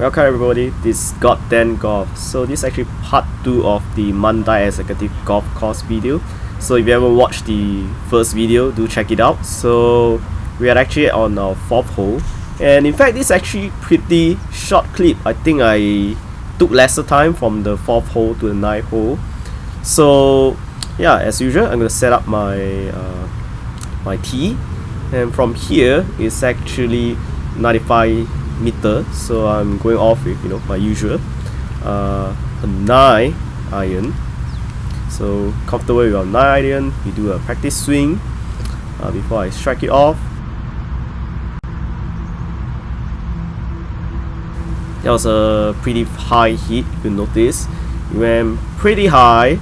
Welcome everybody, this is GodDanGolf. So this is actually part 2 of the Mandai executive golf course video. So if you haven't watched the first video, do check it out. So we are actually on our 4th hole, and in fact this is actually pretty short clip. I think I took lesser time from the 4th hole to the 9th hole. So yeah, as usual, I'm gonna set up my my tee, and from here it's actually 95 meter, so I'm going off with my usual a 9 iron. So comfortable with our 9 iron, we do a practice swing before I strike it off. That was a pretty high hit, if you notice. It went pretty high,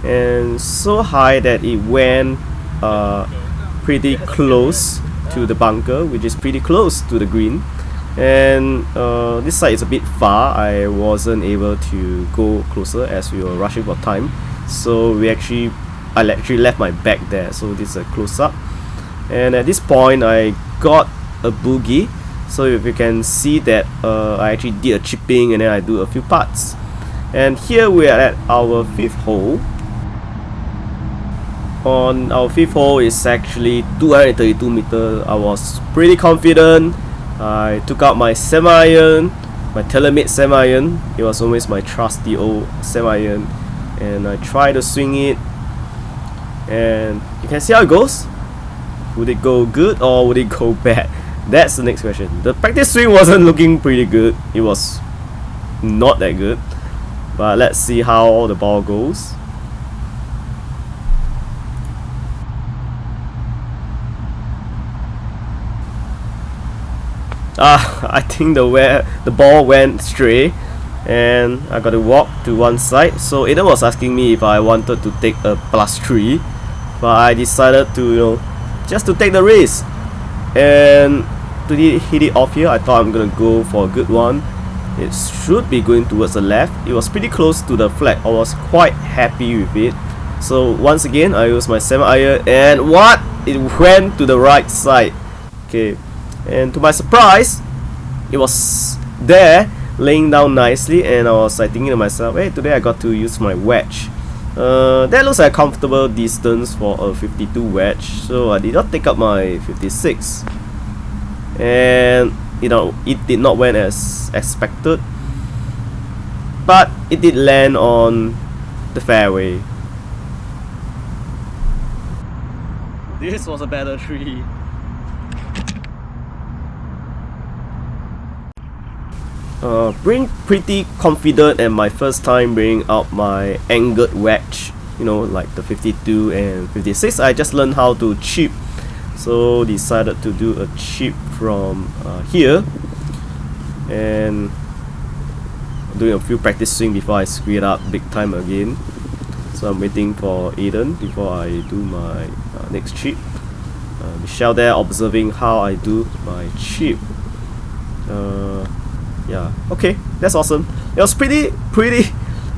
and so high that it went pretty close to the bunker, which is pretty close to the green. And this side is a bit far. I wasn't able to go closer as we were rushing for time, so I actually left my bag there. So this is a close-up, and at this point I got a boogie. So if you can see that I actually did a chipping and then I do a few putts. And here we are at our 5th hole. On our 5th hole is actually 232 meters. I was pretty confident. I took out my semi-iron, my Taylormade semi-iron. It was always my trusty old semi-iron, and I tried to swing it, and you can see how it goes. Would it go good or would it go bad? That's the next question. The practice swing wasn't looking pretty good. It was not that good, but let's see how the ball goes. I think the ball went stray, and I got to walk to one side. So Aiden was asking me if I wanted to take a +3, but I decided to just to take the risk and to hit it off here. I thought I'm gonna go for a good one. It should be going towards the left. It was pretty close to the flag. I was quite happy with it. So once again I used my semi-iron, and what? It went to the right side. Okay. And to my surprise, it was there, laying down nicely, and I was thinking to myself, hey, today I got to use my wedge. That looks like a comfortable distance for a 52 wedge, so I did not take up my 56. And it did not went as expected, but it did land on the fairway. This was a better tree. Being pretty confident, and my first time bringing out my angled wedge, like the 52 and 56. I just learned how to chip, so decided to do a chip from here, and doing a few practice swing before I screw it up big time again. So I'm waiting for Aiden before I do my next chip. Michelle there observing how I do my chip. Yeah, okay, that's awesome. It was pretty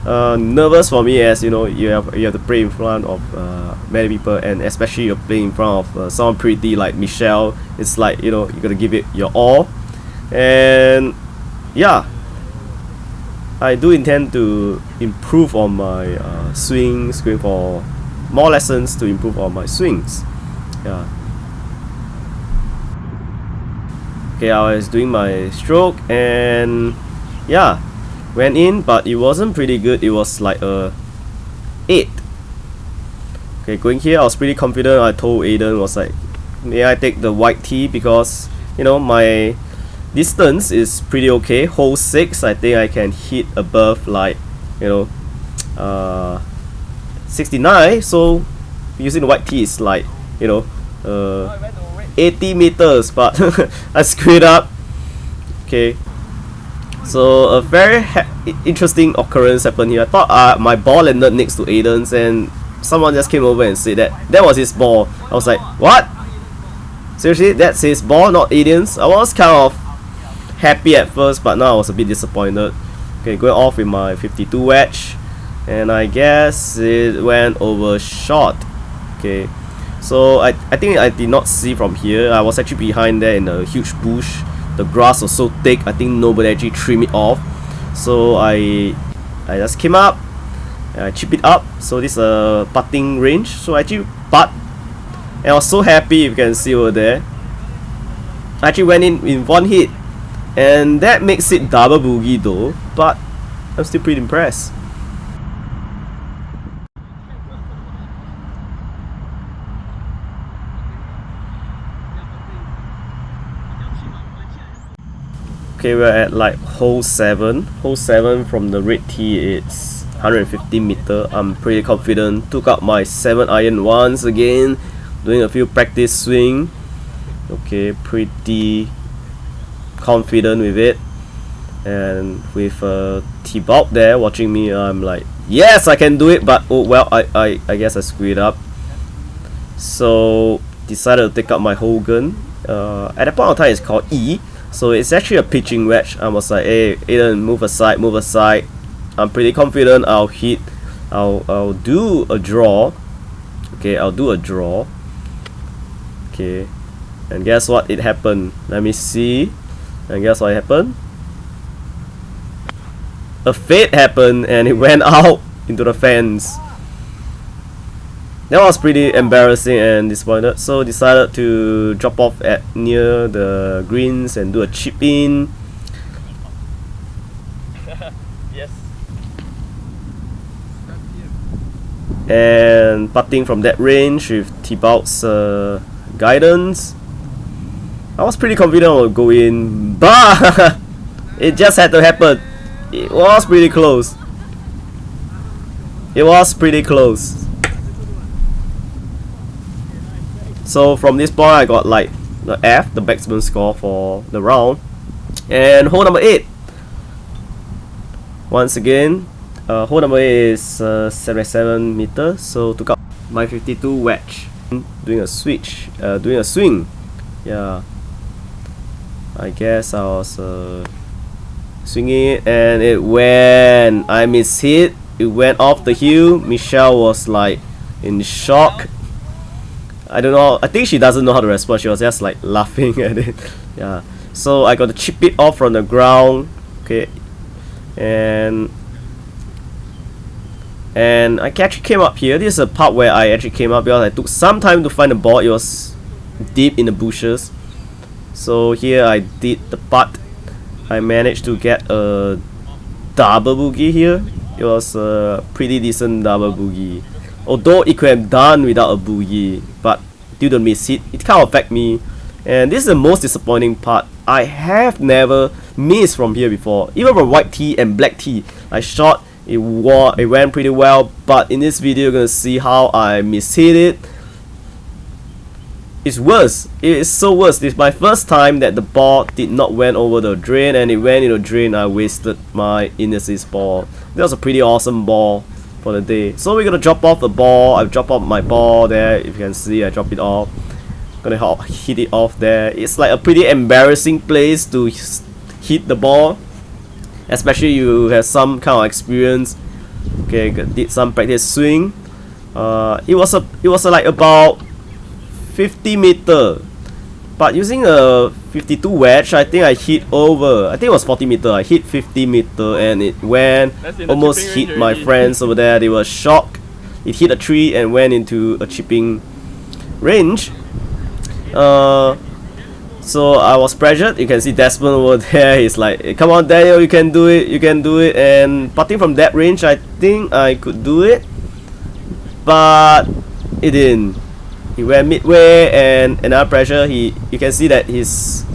nervous for me, as you have to play in front of many people, and especially you're playing in front of someone pretty like Michelle. It's like you gotta give it your all. And yeah, I do intend to improve on my swings, going for more lessons to improve on my swings. Yeah. Okay, I was doing my stroke, and yeah, went in, but it wasn't pretty good. It was like a 8. Okay, going here I was pretty confident. I told Aiden, was like, may I take the white tee, because my distance is pretty okay. Hole 6, I think I can hit above like 69. So using the white tee is like 80 meters, but I screwed up. Okay, so a very interesting occurrence happened here. I thought my ball landed next to Aiden's, and someone just came over and said that was his ball. I was like, what? Seriously, that's his ball, not Aiden's? I was kind of happy at first, but now I was a bit disappointed. Okay, going off with my 52 wedge, and I guess it went overshot. Okay, so I think I did not see from here. I was actually behind there in a huge bush the grass was so thick, I think nobody actually trimmed it off. So I just came up, I chip it up. So this is a putting range, so I actually putt, and I was so happy. If you can see over there, I actually went in one hit, and that makes it double bogey though, but I'm still pretty impressed. Okay, we're at like hole 7. Hole 7 from the red tee, it's 150 meter. I'm pretty confident. Took out my 7 iron once again, doing a few practice swing. Okay, pretty confident with it. And with T-Bob there watching me, I'm like, yes, I can do it, but oh well, I guess I screwed up. So decided to take out my whole gun. At that point of time, it's called E. So it's actually a pitching wedge. I was like, hey Aiden, move aside, move aside. I'm pretty confident I'll hit. I'll do a draw. Okay, I'll do a draw. Okay, and guess what? It happened. Let me see. And guess what happened? A fade happened and it went out into the fence. That was pretty embarrassing and disappointed, so decided to drop off at near the greens and do a chip in. Yes. And putting from that range with T-Bout's guidance. I was pretty confident I would go in, but it just had to happen. It was pretty close. It was pretty close. So from this point, I got like the F, the maximum score for the round. And hole number 8. Once again, hole number 8 is 77 meters. So took out my 52 wedge, doing a switch, doing a swing. Yeah, I guess I was swinging it and it went. I mishit. It went off the hill. Michelle was like in shock. I don't know, I think she doesn't know how to respond. She was just like laughing at it. Yeah, so I got to chip it off from the ground. Okay, and I actually came up here. This is a part where I actually came up because I took some time to find the ball. It was deep in the bushes. So here I did the putt. I managed to get a double bogey here. It was a pretty decent double bogey. Although it could have done without a bogey, but due to miss hit, it kind of affected me. And this is the most disappointing part. I have never missed from here before. Even from white tee and black tee, I shot, it went pretty well. But in this video, you're gonna see how I mishit it. It's worse. It is so worse. This is my first time that the ball did not went over the drain, and it went into the drain. I wasted my Inesis ball. That was a pretty awesome ball for the day. So we're gonna drop off the ball. I've dropped off my ball there. If you can see, I drop it off. Gonna hit it off there. It's like a pretty embarrassing place to hit the ball, especially you have some kind of experience. Okay, did some practice swing. It was like about 50 meter, but using a 52 wedge, I think I hit over. I think it was 40 meter. I hit 50 meter and it went almost hit my friends over there. They were shocked. It hit a tree and went into a chipping range. So I was pressured. You can see Desmond over there. He's like, hey, come on Daniel, you can do it, you can do it. And putting from that range, I think I could do it, but it didn't. He went midway and another pressure. You can see that he's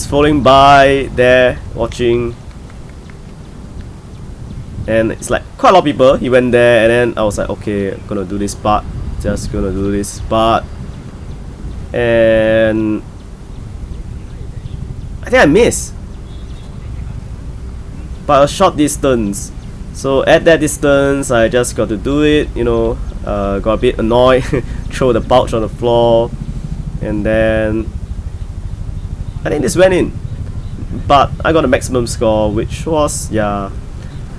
falling by there watching, and it's like quite a lot of people. He went there and then I was like, okay, I'm gonna do this part, just gonna do this part, and I think I missed, but a short distance. So at that distance, I just got to do it, you know. Got a bit annoyed, throw the pouch on the floor, and then I think this went in. But I got a maximum score, which was, yeah,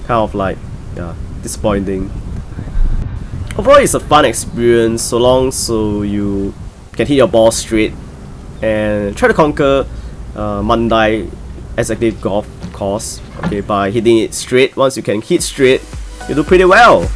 kind of like, yeah, disappointing. Overall, it's a fun experience so long so you can hit your ball straight and try to conquer Mandai executive golf course. Okay, by hitting it straight. Once you can hit straight, you do pretty well.